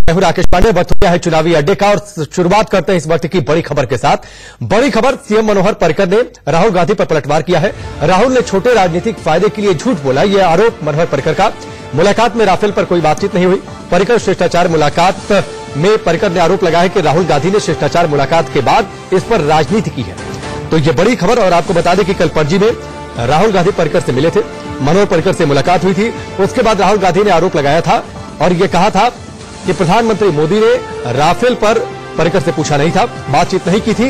मैं हूं राकेश पांडे। वक्त हो गया है चुनावी अड्डे का और शुरुआत करते हैं इस वक्त की बड़ी खबर के साथ। बड़ी खबर, सीएम मनोहर पर्रिकर ने राहुल गांधी पर पलटवार किया है। राहुल ने छोटे राजनीतिक फायदे के लिए झूठ बोला, यह आरोप मनोहर पर्रिकर का। मुलाकात में राफेल पर कोई बातचीत नहीं हुई। पर्रिकर शिष्टाचार मुलाकात में पर्रिकर ने आरोप लगाया कि राहुल गांधी ने शिष्टाचार मुलाकात के बाद इस पर राजनीति की है। तो ये बड़ी खबर। और आपको बता दें कि कल पणजी में राहुल गांधी पर्रिकर से मिले थे, मनोहर पर्रिकर से मुलाकात हुई थी। उसके बाद राहुल गांधी ने आरोप लगाया था और यह कहा था कि प्रधानमंत्री मोदी ने राफेल पर पर्रिकर से पूछा नहीं था, बातचीत नहीं की थी।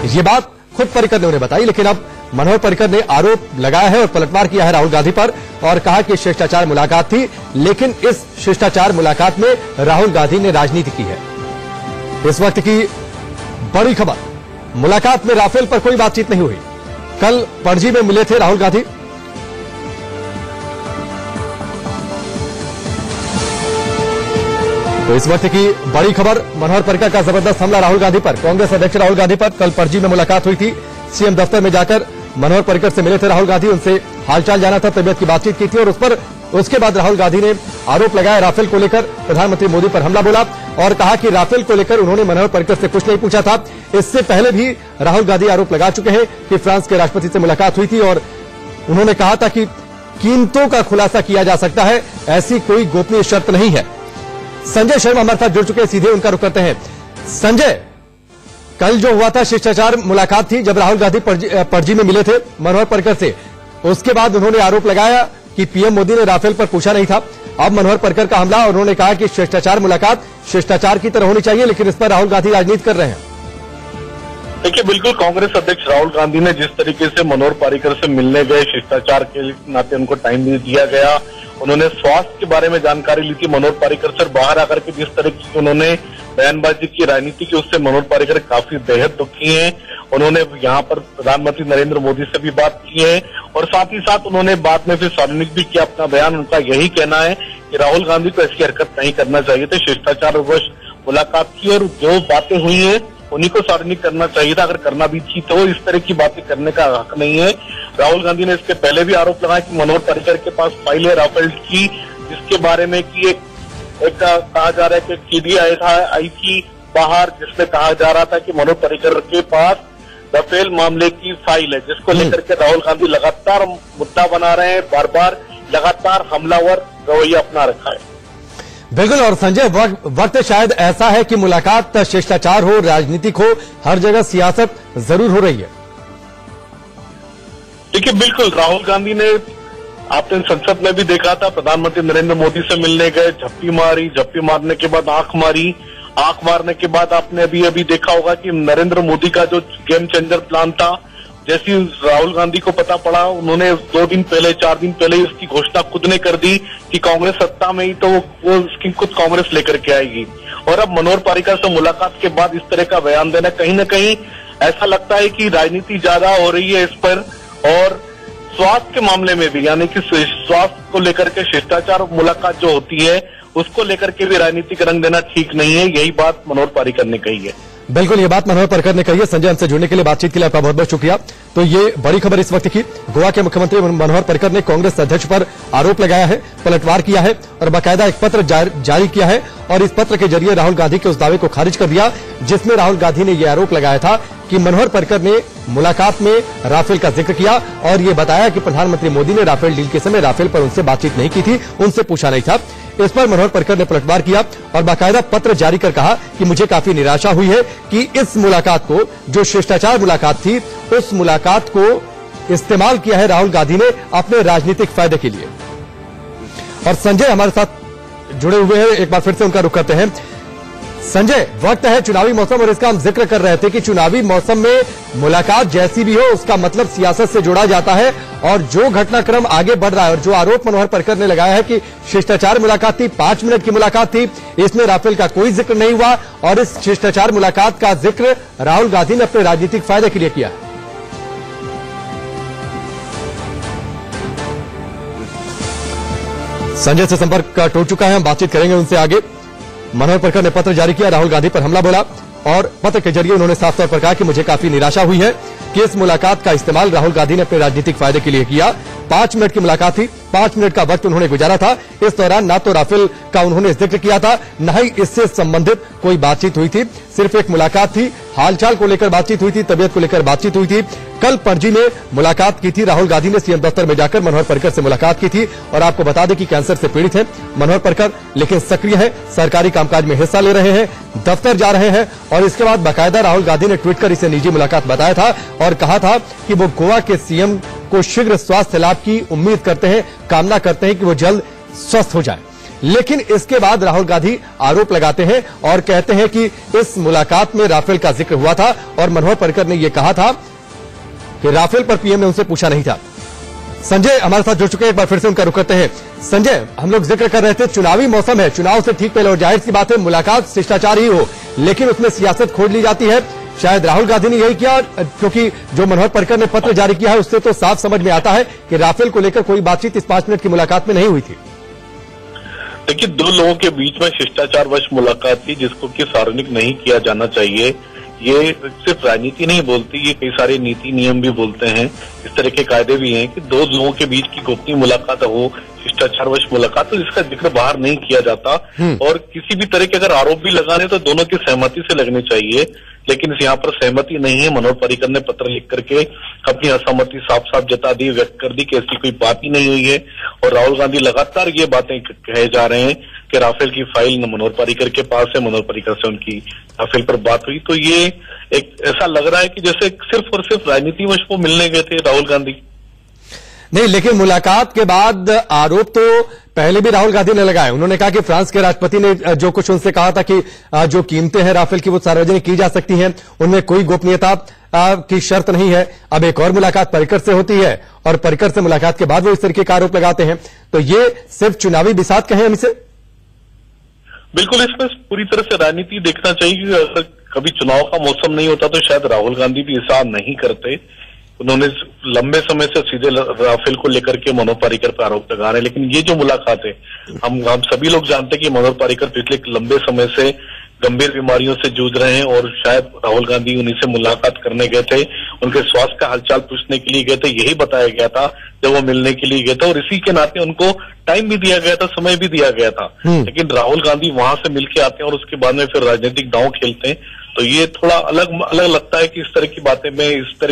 ये बात खुद पर्रिकर ने उन्हें बताई, लेकिन अब मनोहर पर्रिकर ने आरोप लगाया है और पलटवार किया है राहुल गांधी पर और कहा कि शिष्टाचार मुलाकात थी, लेकिन इस शिष्टाचार मुलाकात में राहुल गांधी ने राजनीति की है। इस वक्त की बड़ी खबर, मुलाकात में राफेल पर कोई बातचीत नहीं हुई। कल पणजी में मिले थे राहुल गांधी। तो इस वक्त की बड़ी खबर, मनोहर पर्रिकर का जबरदस्त हमला राहुल गांधी पर। कांग्रेस अध्यक्ष राहुल गांधी पर कल पणजी में मुलाकात हुई थी। सीएम दफ्तर में जाकर मनोहर पर्रिकर से मिले थे राहुल गांधी, उनसे हालचाल जाना था, तबियत की बातचीत की थी और उस पर उसके बाद राहुल गांधी ने आरोप लगाया राफेल को लेकर। प्रधानमंत्री मोदी पर हमला बोला और कहा कि राफेल को लेकर उन्होंने मनोहर पर्रिकर से कुछ नहीं पूछा था। इससे पहले भी राहुल गांधी आरोप लगा चुके हैं कि फ्रांस के राष्ट्रपति से मुलाकात हुई थी और उन्होंने कहा था कि कीमतों का खुलासा किया जा सकता है, ऐसी कोई गोपनीय शर्त नहीं है। संजय शर्मा हमारे साथ जुड़ चुके हैं, सीधे उनका रुख करते हैं। संजय, कल जो हुआ था शिष्टाचार मुलाकात थी, जब राहुल गांधी पणजी में मिले थे मनोहर पर्रिकर से, उसके बाद उन्होंने आरोप लगाया कि पीएम मोदी ने राफेल पर पूछा नहीं था। अब मनोहर पर्रिकर का हमला और उन्होंने कहा कि शिष्टाचार मुलाकात शिष्टाचार की तरह होनी चाहिए, लेकिन इस पर राहुल गांधी राजनीति कर रहे हैं। देखिए, बिल्कुल कांग्रेस अध्यक्ष राहुल गांधी ने जिस तरीके से मनोहर पर्रिकर से मिलने गए, शिष्टाचार के नाते उनको टाइम भी दिया गया, उन्होंने स्वास्थ्य के बारे में जानकारी ली थी मनोहर पर्रिकर से, बाहर आकर के जिस तरीके से उन्होंने बयानबाजी की, राजनीति की, उससे मनोहर पर्रिकर काफी बेहद दुखी हैं। उन्होंने यहाँ पर प्रधानमंत्री नरेंद्र मोदी से भी बात की है और साथ ही साथ उन्होंने बाद में फिर सार्वजनिक भी किया अपना बयान। उनका यही कहना है कि राहुल गांधी को ऐसी हरकत नहीं करना चाहिए थे, शिष्टाचारवश मुलाकात की और जो बातें हुई है उन्हीं को सार्वजनिक करना चाहिए था। अगर करना भी थी तो इस तरह की बातें करने का हक नहीं है। राहुल गांधी ने इसके पहले भी आरोप लगाया कि मनोहर पर्रिकर के पास फाइल है राफेल की, जिसके बारे में कि एक कहा जा रहा है कि सीबीआई आई थी बाहर, जिसमें कहा जा रहा था कि मनोहर पर्रिकर के पास राफेल मामले की फाइल है, जिसको लेकर के राहुल गांधी लगातार मुद्दा बना रहे हैं, बार बार लगातार हमलावर रवैया अपना रखा है। बिल्कुल। और संजय, वक्त शायद ऐसा है कि मुलाकात शिष्टाचार हो, राजनीतिक हो, हर जगह सियासत जरूर हो रही है। देखिए, बिल्कुल राहुल गांधी ने, आपने संसद में भी देखा था, प्रधानमंत्री नरेंद्र मोदी से मिलने गए, झप्पी मारी, झप्पी मारने के बाद आंख मारी, आंख मारने के बाद आपने अभी देखा होगा कि नरेंद्र मोदी का जो गेम चेंजर प्लान था, जैसी राहुल गांधी को पता पड़ा, उन्होंने 2 दिन पहले 4 दिन पहले इसकी घोषणा खुद ने कर दी कि कांग्रेस सत्ता में ही तो वो इसकी खुद कांग्रेस लेकर के आएगी। और अब मनोहर पर्रिकर से मुलाकात के बाद इस तरह का बयान देना, कहीं न कहीं ऐसा लगता है कि राजनीति ज्यादा हो रही है इस पर। और स्वास्थ्य के मामले में भी, यानी कि स्वास्थ्य को लेकर के शिष्टाचार मुलाकात जो होती है उसको लेकर के भी राजनीतिक रंग देना ठीक नहीं है, यही बात मनोहर पर्रिकर ने कही है। बिल्कुल, ये बात मनोहर पर्रिकर ने कही है। संजय, हमसे जुड़ने के लिए, बातचीत के लिए आपका बहुत बहुत शुक्रिया। तो ये बड़ी खबर इस वक्त की। गोवा के मुख्यमंत्री मनोहर पर्रिकर ने कांग्रेस अध्यक्ष पर आरोप लगाया है, पलटवार किया है और बाकायदा एक पत्र जारी किया है और इस पत्र के जरिए राहुल गांधी के उस दावे को खारिज कर दिया जिसमें राहुल गांधी ने यह आरोप लगाया था कि मनोहर पर्रिकर ने मुलाकात में राफेल का जिक्र किया और ये बताया कि प्रधानमंत्री मोदी ने राफेल डील के समय राफेल पर उनसे बातचीत नहीं की थी, उनसे पूछा नहीं था। इस पर मनोहर पर्रिकर ने पलटवार किया और बाकायदा पत्र जारी कर कहा कि मुझे काफी निराशा हुई है कि इस मुलाकात को, जो शिष्टाचार मुलाकात थी, उस मुलाकात को इस्तेमाल किया है राहुल गांधी ने अपने राजनीतिक फायदे के लिए। और संजय हमारे साथ जुड़े हुए हैं, एक बार फिर से उनका रुख करते हैं। संजय, वक्त है चुनावी मौसम और इसका हम जिक्र कर रहे थे कि चुनावी मौसम में मुलाकात जैसी भी हो उसका मतलब सियासत से जोड़ा जाता है और जो घटनाक्रम आगे बढ़ रहा है और जो आरोप मनोहर पर्रिकर ने लगाया है कि शिष्टाचार मुलाकात थी, 5 मिनट की मुलाकात थी, इसमें राफेल का कोई जिक्र नहीं हुआ और इस शिष्टाचार मुलाकात का जिक्र राहुल गांधी ने अपने राजनीतिक फायदे के लिए किया है। संजय से संपर्क टूट चुका है, हम बातचीत करेंगे उनसे आगे। मनोहर पर्रिकर ने पत्र जारी किया, राहुल गांधी पर हमला बोला और पत्र के जरिए उन्होंने साफ तौर पर कहा कि मुझे काफी निराशा हुई है कि इस मुलाकात का इस्तेमाल राहुल गांधी ने अपने राजनीतिक फायदे के लिए किया। 5 मिनट की मुलाकात थी, 5 मिनट का वक्त उन्होंने गुजारा था। इस दौरान ना तो राफेल का उन्होंने जिक्र किया था, न ही इससे संबंधित कोई बातचीत हुई थी। सिर्फ एक मुलाकात थी, हालचाल को लेकर बातचीत हुई थी, तबियत को लेकर बातचीत हुई थी। कल पणजी में मुलाकात की थी। राहुल गांधी ने सीएम दफ्तर में जाकर मनोहर पर्रिकर से मुलाकात की थी और आपको बता दें कि कैंसर से पीड़ित हैं मनोहर पर्रिकर, लेकिन सक्रिय हैं, सरकारी कामकाज में हिस्सा ले रहे हैं, दफ्तर जा रहे हैं। और इसके बाद बाकायदा राहुल गांधी ने ट्वीट कर इसे निजी मुलाकात बताया था और कहा था कि वो गोवा के सीएम को शीघ्र स्वास्थ्य लाभ की उम्मीद करते हैं, कामना करते हैं कि वो जल्द स्वस्थ हो जाए। लेकिन इसके बाद राहुल गांधी आरोप लगाते हैं और कहते हैं कि इस मुलाकात में राफेल का जिक्र हुआ था और मनोहर पर्रिकर ने यह कहा था कि राफेल पर पीएम ने उनसे पूछा नहीं था। संजय हमारे साथ जुड़ चुके हैं, एक बार फिर से उनका रुख करते हैं। संजय, हम लोग जिक्र कर रहे थे चुनावी मौसम है, चुनाव से ठीक पहले और जाहिर सी बात है मुलाकात शिष्टाचार ही हो, लेकिन उसमें सियासत खोज ली जाती है। शायद राहुल गांधी ने यही किया, क्योंकि जो मनोहर पर्रिकर ने पत्र जारी किया है उससे तो साफ समझ में आता है कि राफेल को लेकर कोई बातचीत इस 5 मिनट की मुलाकात में नहीं हुई थी। देखिए, 2 लोगों के बीच में शिष्टाचारवश मुलाकात थी जिसको कि सार्वजनिक नहीं किया जाना चाहिए। ये सिर्फ राजनीति नहीं बोलती, ये कई सारे नीति नियम भी बोलते हैं। इस तरह के कायदे भी हैं कि 2 लोगों के बीच की गोपनीय मुलाकात हो, शिष्टाचारवश मुलाकात, तो जिसका जिक्र बाहर नहीं किया जाता। और किसी भी तरह के अगर आरोप भी लगाने तो दोनों की सहमति से लगने चाहिए, लेकिन यहाँ पर सहमति नहीं है। मनोहर पर्रिकर ने पत्र लिख करके अपनी असहमति साफ साफ जता दी, व्यक्त कर दी कि ऐसी कोई बात ही नहीं हुई है। और राहुल गांधी लगातार ये बातें कहे जा रहे हैं कि राफेल की फाइल मनोहर पर्रिकर के पास है, मनोहर पर्रिकर से उनकी राफेल पर बात हुई। तो ये एक ऐसा लग रहा है कि जैसे सिर्फ और सिर्फ राजनीति में वो मिलने गए थे राहुल गांधी। नहीं, लेकिन मुलाकात के बाद आरोप तो पहले भी राहुल गांधी ने लगाए। उन्होंने कहा कि फ्रांस के राष्ट्रपति ने जो कुछ उनसे कहा था कि जो कीमतें हैं राफेल की वो सार्वजनिक की जा सकती हैं, उनमें कोई गोपनीयता की शर्त नहीं है। अब एक और मुलाकात पर्रिकर से होती है और पर्रिकर से मुलाकात के बाद वो इस तरीके का आरोप लगाते हैं, तो ये सिर्फ चुनावी बिसात कहें हम इसे? बिल्कुल, इसमें पूरी तरह से राजनीति देखना चाहिए। अगर कभी चुनाव का मौसम नहीं होता तो शायद राहुल गांधी भी ऐसा नहीं करते। उन्होंने लंबे समय से सीधे राफेल को लेकर के मनोहर पर्रिकर पर आरोप लगा रहे हैं। लेकिन ये जो मुलाकात है, हम सभी लोग जानते हैं कि मनोहर पर्रिकर पिछले लंबे समय से गंभीर बीमारियों से जूझ रहे हैं और शायद राहुल गांधी उन्हीं से मुलाकात करने गए थे, उनके स्वास्थ्य का हालचाल पूछने के लिए गए थे, यही बताया गया था जब वो मिलने के लिए गए थे। और इसी के नाते उनको टाइम भी दिया गया था, समय भी दिया गया था। लेकिन राहुल गांधी वहां से मिलके आते हैं और उसके बाद में फिर राजनीतिक दांव खेलते हैं। तो ये थोड़ा अलग लगता है कि इस तरह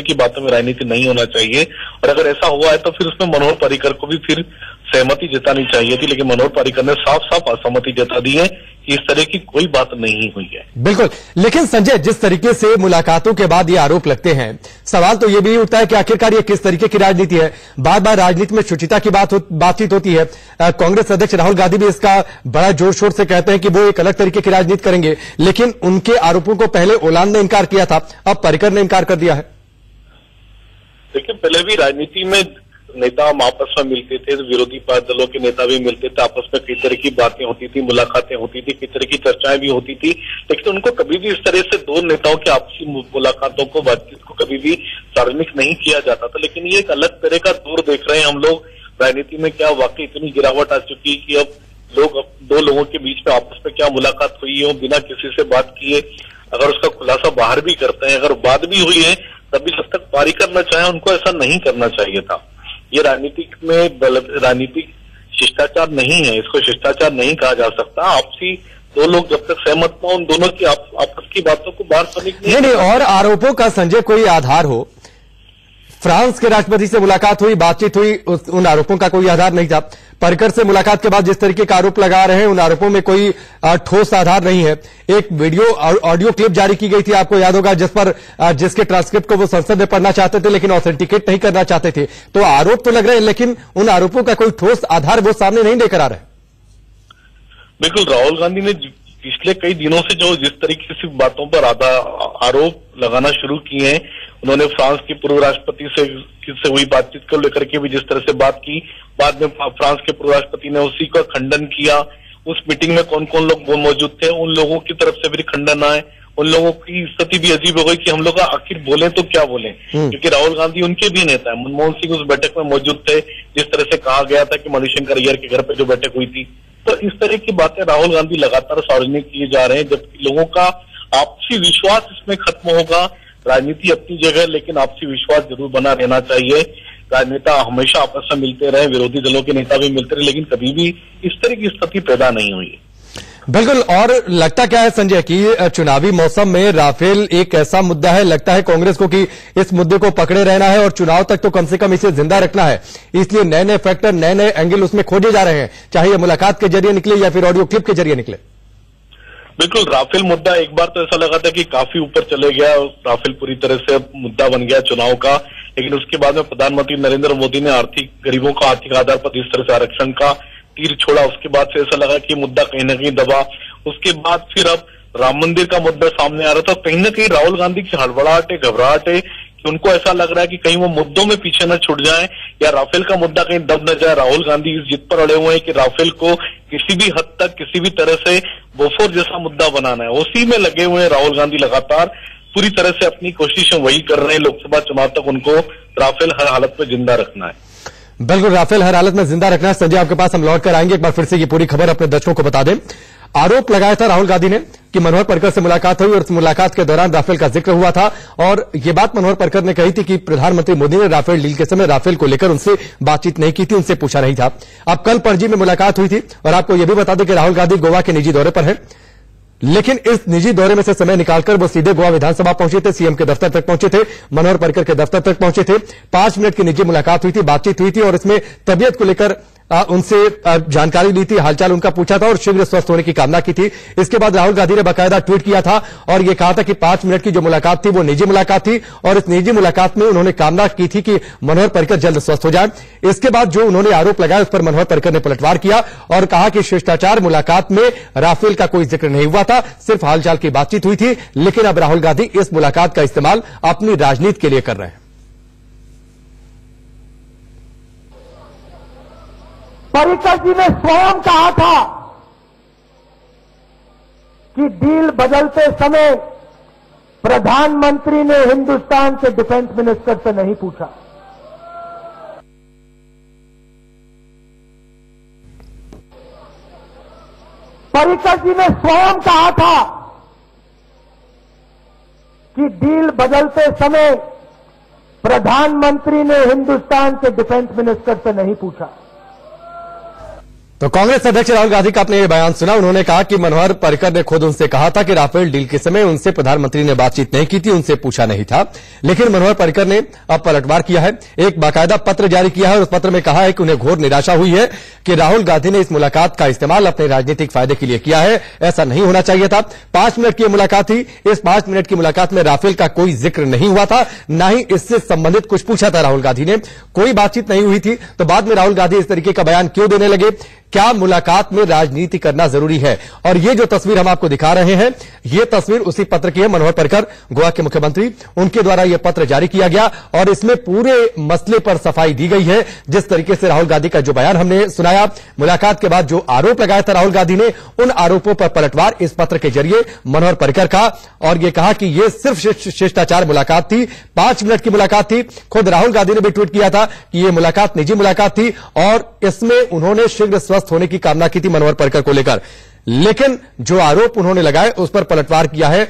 की बातों में राजनीति नहीं होना चाहिए। और अगर ऐसा हुआ है तो फिर उसमें मनोहर पर्रिकर को भी फिर सहमति जतानी चाहिए थी, लेकिन मनोहर पर्रिकर ने साफ साफ असहमति जता दी है कि इस तरह की कोई बात नहीं हुई है। बिल्कुल, लेकिन संजय, जिस तरीके से मुलाकातों के बाद ये आरोप लगते हैं, सवाल तो ये भी उठता है कि आखिरकार ये किस तरीके की राजनीति है। बार बार राजनीति में शुचिता की बातचीत होती है। कांग्रेस अध्यक्ष राहुल गांधी भी इसका बड़ा जोर शोर से कहते हैं कि वो एक अलग तरीके की राजनीति करेंगे, लेकिन उनके आरोपों को पहले ओलान ने इनकार किया था, अब पर्रिकर ने इनकार कर दिया है। देखिए, पहले भी राजनीति में नेता हम आपस में मिलते थे, विरोधी दलों के नेता भी मिलते थे, आपस में कई तरह की बातें होती थी, मुलाकातें होती थी, कई तरह की चर्चाएं भी होती थी। लेकिन उनको कभी भी इस तरह से 2 नेताओं की आपसी मुलाकातों को, बातचीत को कभी भी सार्वजनिक नहीं किया जाता था। लेकिन ये एक अलग तरह का दौर देख रहे हैं हम लोग राजनीति में। क्या वाकई इतनी गिरावट आ चुकी है कि अब 2 लोगों के बीच में आपस में क्या मुलाकात हुई है बिना किसी से बात किए, अगर उसका खुलासा बाहर भी करते हैं, अगर बात भी हुई है तभी जब तक पर्रिकर न चाहे उनको ऐसा नहीं करना चाहिए था। ये राजनीतिक शिष्टाचार नहीं है, इसको शिष्टाचार नहीं कहा जा सकता। आपसी 2 लोग जब तक सहमत हो, उन दोनों की आपस की बातों को बाहर करने की नहीं। और आरोपों का संजय कोई आधार हो, फ्रांस के राष्ट्रपति से मुलाकात हुई, बातचीत हुई, उन आरोपों का कोई आधार नहीं था। पर्रिकर से मुलाकात के बाद जिस तरीके का आरोप लगा रहे हैं, उन आरोपों में कोई ठोस आधार नहीं है। एक ऑडियो क्लिप जारी की गई थी, आपको याद होगा, जिसके ट्रांसक्रिप्ट को वो संसद में पढ़ना चाहते थे लेकिन ऑथेंटिकेट नहीं करना चाहते थे। तो आरोप तो लग रहे हैं, लेकिन उन आरोपों का कोई ठोस आधार वो सामने नहीं लेकर आ रहे। बिल्कुल, राहुल गांधी ने पिछले कई दिनों से जो जिस तरीके से बातों पर आरोप लगाना शुरू किए हैं, उन्होंने फ्रांस के पूर्व राष्ट्रपति से हुई बातचीत को लेकर के भी जिस तरह से बात की, बाद में फ्रांस के पूर्व राष्ट्रपति ने उसी का खंडन किया। उस मीटिंग में कौन कौन लोग मौजूद थे, उन लोगों की तरफ से भी खंडन आए। उन लोगों की स्थिति भी अजीब हो गई कि हम लोग आखिर बोले तो क्या बोले, क्योंकि राहुल गांधी उनके भी नेता है। मनमोहन सिंह उस बैठक में मौजूद थे, जिस तरह से कहा गया था कि मणिशंकर अय्यर के घर पे जो बैठक हुई थी। तो इस तरह की बातें राहुल गांधी लगातार सार्वजनिक किए जा रहे हैं, जबकि लोगों का आपसी विश्वास इसमें खत्म होगा। राजनीति अपनी जगह, लेकिन आपसी विश्वास जरूर बना रहना चाहिए। राजनेता हमेशा आपस में मिलते रहे, विरोधी दलों के नेता भी मिलते रहे, लेकिन कभी भी इस तरह की स्थिति पैदा नहीं हुई। बिल्कुल। और लगता क्या है संजय कि चुनावी मौसम में राफेल एक ऐसा मुद्दा है, लगता है कांग्रेस को कि इस मुद्दे को पकड़े रहना है और चुनाव तक तो कम से कम इसे जिंदा रखना है, इसलिए नए नए फैक्टर, नए नए एंगल उसमें खोजे जा रहे हैं, चाहे ये मुलाकात के जरिए निकले या फिर ऑडियो क्लिप के जरिए निकले। बिल्कुल, राफेल मुद्दा एक बार तो ऐसा लगा था कि काफी ऊपर चले गया, राफेल पूरी तरह से मुद्दा बन गया चुनाव का, लेकिन उसके बाद में प्रधानमंत्री नरेंद्र मोदी ने गरीबों को आर्थिक आधार पर इस तरह से आरक्षण का तीर छोड़ा, उसके बाद से ऐसा लगा कि मुद्दा कहीं ना कहीं दबा। उसके बाद फिर अब राम मंदिर का मुद्दा सामने आ रहा था। कहीं ना कहीं राहुल गांधी की हड़बड़ाहट है, घबराहट है कि उनको ऐसा लग रहा है कि कहीं वो मुद्दों में पीछे न छूट जाए या राफेल का मुद्दा कहीं दब न जाए। राहुल गांधी इस जिद पर अड़े हुए हैं कि राफेल को किसी भी हद तक, किसी भी तरह से बोफोर जैसा मुद्दा बनाना है। उसी में लगे हुए हैं राहुल गांधी, लगातार पूरी तरह से अपनी कोशिशें वही कर रहे हैं। लोकसभा चुनाव तक उनको राफेल हर हालत में जिंदा रखना है। बिल्कुल, राफेल हर हालत में जिंदा रखना है। संजय, आपके पास हम लौट कर आएंगे, एक बार फिर से ये पूरी खबर अपने दर्शकों को बता दें। आरोप लगाया था राहुल गांधी ने कि मनोहर पर्रिकर से मुलाकात हुई और उस मुलाकात के दौरान राफेल का जिक्र हुआ था, और यह बात मनोहर पर्रिकर ने कही थी कि प्रधानमंत्री मोदी ने राफेल डील के समय राफेल को लेकर उनसे बातचीत नहीं की थी, उनसे पूछा नहीं था। अब कल पणजी में मुलाकात हुई थी, और आपको यह भी बता दें कि राहुल गांधी गोवा के निजी दौरे पर है, लेकिन इस निजी दौरे में से समय निकालकर वो सीधे गोवा विधानसभा पहुंचे थे, सीएम के दफ्तर तक पहुंचे थे, मनोहर पर्रिकर के दफ्तर तक पहुंचे थे। 5 मिनट की निजी मुलाकात हुई थी, बातचीत हुई थी, और इसमें तबियत को लेकर उनसे जानकारी ली थी, हालचाल उनका पूछा था और शीघ्र स्वस्थ होने की कामना की थी। इसके बाद राहुल गांधी ने बाकायदा ट्वीट किया था और यह कहा था कि 5 मिनट की जो मुलाकात थी वो निजी मुलाकात थी, और इस निजी मुलाकात में उन्होंने कामना की थी कि मनोहर पर्रिकर जल्द स्वस्थ हो जाए। इसके बाद जो उन्होंने आरोप लगाया उस पर मनोहर पर्रिकर ने पलटवार किया और कहा कि शिष्टाचार मुलाकात में राफेल का कोई जिक्र नहीं हुआ था, सिर्फ हालचाल की बातचीत हुई थी। लेकिन अब राहुल गांधी इस मुलाकात का इस्तेमाल अपनी राजनीति के लिए कर रहे हैं। पर्रिकर जी ने स्वयं कहा था कि डील बदलते समय प्रधानमंत्री ने हिंदुस्तान के डिफेंस मिनिस्टर से नहीं पूछा। पर्रिकर जी ने स्वयं कहा था कि डील बदलते समय प्रधानमंत्री ने हिंदुस्तान के डिफेंस मिनिस्टर से नहीं पूछा। तो कांग्रेस अध्यक्ष राहुल गांधी का आपने ये बयान सुना। उन्होंने कहा कि मनोहर पर्रिकर ने खुद उनसे कहा था कि राफेल डील के समय उनसे प्रधानमंत्री ने बातचीत नहीं की थी, उनसे पूछा नहीं था। लेकिन मनोहर पर्रिकर ने अब पलटवार किया है, एक बाकायदा पत्र जारी किया है और उस पत्र में कहा है कि उन्हें घोर निराशा हुई है कि राहुल गांधी ने इस मुलाकात का इस्तेमाल अपने राजनीतिक फायदे के लिए किया है, ऐसा नहीं होना चाहिए था। 5 मिनट की मुलाकात थी, इस 5 मिनट की मुलाकात में राफेल का कोई जिक्र नहीं हुआ था, न ही इससे संबंधित कुछ पूछा था राहुल गांधी ने, कोई बातचीत नहीं हुई थी। तो बाद में राहुल गांधी इस तरीके का बयान क्यों देने लगे? क्या मुलाकात में राजनीति करना जरूरी है? और ये जो तस्वीर हम आपको दिखा रहे हैं, ये तस्वीर उसी पत्र की है। मनोहर पर्रिकर गोवा के मुख्यमंत्री, उनके द्वारा यह पत्र जारी किया गया और इसमें पूरे मसले पर सफाई दी गई है। जिस तरीके से राहुल गांधी का जो बयान हमने सुनाया, मुलाकात के बाद जो आरोप लगाया था राहुल गांधी ने, उन आरोपों पर पलटवार इस पत्र के जरिए मनोहर पर्रिकर का, और यह कहा कि यह सिर्फ शिष्टाचार मुलाकात थी, 5 मिनट की मुलाकात थी। खुद राहुल गांधी ने भी ट्वीट किया था कि यह मुलाकात निजी मुलाकात थी और इसमें उन्होंने शीघ्र स्वस्थ होने की कामना की थी मनोहर पर्रिकर को लेकर। लेकिन जो आरोप उन्होंने लगाए उस पर पलटवार किया है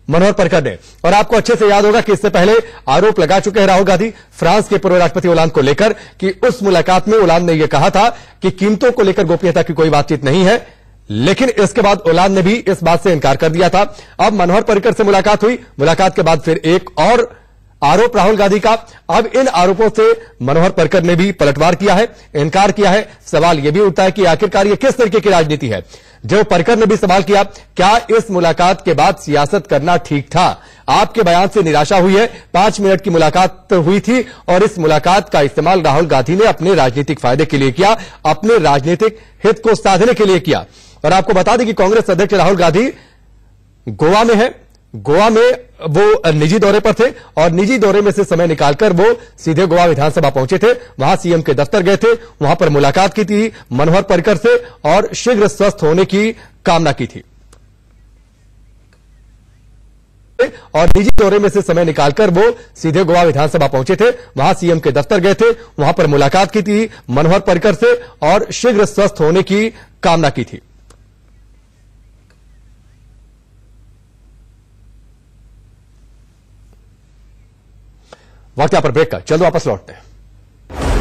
मनोहर पर्रिकर ने। और आपको अच्छे से याद होगा कि इससे पहले आरोप लगा चुके हैं राहुल गांधी फ्रांस के पूर्व राष्ट्रपति ओलांद को लेकर कि उस मुलाकात में ओलांद ने यह कहा था कि कीमतों को लेकर गोपनीयता की कोई बातचीत नहीं है। लेकिन इसके बाद ओलांद ने भी इस बात से इनकार कर दिया था। अब मनोहर पर्रिकर से मुलाकात हुई, मुलाकात के बाद फिर एक और आरोप राहुल गांधी का। अब इन आरोपों से मनोहर पर्रिकर ने भी पलटवार किया है, इनकार किया है। सवाल यह भी उठता है कि आखिरकार ये किस तरीके की राजनीति है? जो पर्रिकर ने भी सवाल किया, क्या इस मुलाकात के बाद सियासत करना ठीक था? आपके बयान से निराशा हुई है, 5 मिनट की मुलाकात हुई थी और इस मुलाकात का इस्तेमाल राहुल गांधी ने अपने राजनीतिक फायदे के लिए किया, अपने राजनीतिक हित को साधने के लिए किया। और आपको बता दें कि कांग्रेस अध्यक्ष राहुल गांधी गोवा में है, गोवा में वो निजी दौरे पर थे और निजी दौरे में से समय निकालकर वो सीधे गोवा विधानसभा पहुंचे थे। वहां सीएम के दफ्तर गए थे, वहां पर मुलाकात की थी मनोहर पर्रिकर से और शीघ्र स्वस्थ होने की कामना की थी। और निजी दौरे में से समय निकालकर वो सीधे गोवा विधानसभा पहुंचे थे, वहां सीएम के दफ्तर गए थे, वहां पर मुलाकात की थी मनोहर पर्रिकर से और शीघ्र स्वस्थ होने की कामना की थी। वक्त यहां पर ब्रेक का, जल्द वापस लौटते हैं।